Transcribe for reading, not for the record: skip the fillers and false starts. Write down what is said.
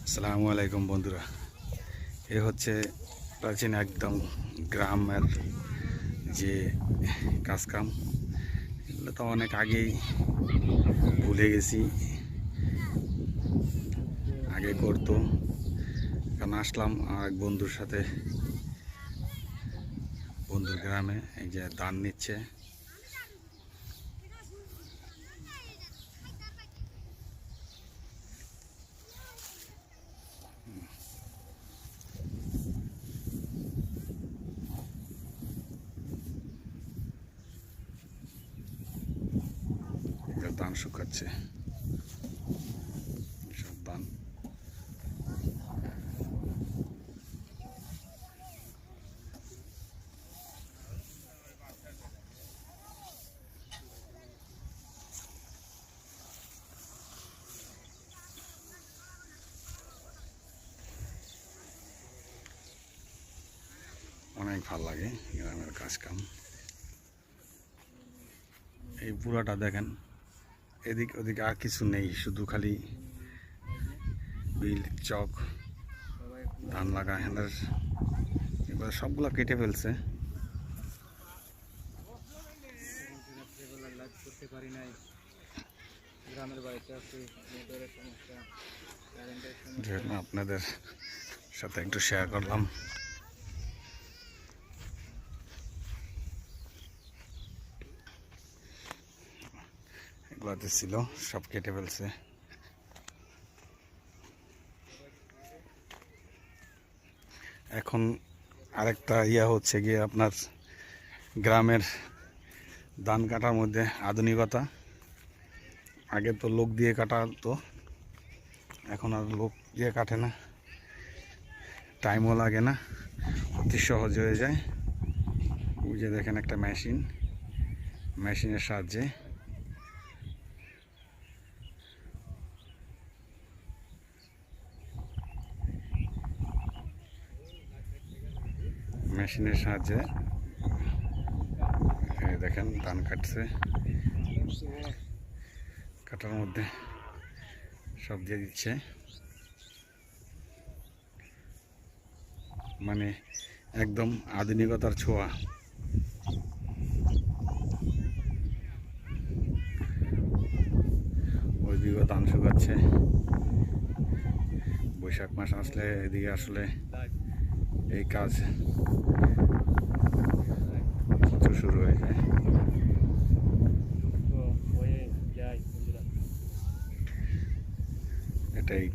আসসালামু আলাইকুম বন্ধুরা। এ হচ্ছে প্রাচীন একদম গ্রামের যে কাজকাম, এগুলো তো অনেক আগেই ভুলে গেছি, আগে করতো। কারণ আসলাম আর এক বন্ধুর সাথে, বন্ধুর গ্রামে এই যে ধান নিচ্ছে। ধান শুকাচ্ছে, সব ধান। অনেক ভালো লাগে গ্রামের কাজকাম। এই পুরাটা দেখেন, এদিক ওদিকে আর কিছু নেই, শুধু খালি বিল চক ধান লাগা। হেনার এবার সবগুলা কেটে ফেলছে। আপনাদের সাথে একটু শেয়ার করলাম। এগুলাতে ছিল, সব কেটে ফেলছে। এখন আরেকটা হচ্ছে গিয়ে আপনার গ্রামের ধান কাটার মধ্যে আধুনিকতা। আগে তো লোক দিয়ে কাটাতো, এখন আর লোক দিয়ে কাটে না, টাইমও লাগে না, অতি সহজ হয়ে যায়। ওই যে দেখেন একটা মেশিনের সাহায্যে দেখেন ধান কাটছে। কাটার মধ্যে সব দিয়ে দিচ্ছে, মানে একদম আধুনিকতার ছোঁয়া। ওইদিকেও ধান শুকাচ্ছে। বৈশাখ মাস আসলে এদিকে আসলে এই কাজ শুরু হয়ে যায়। এটাই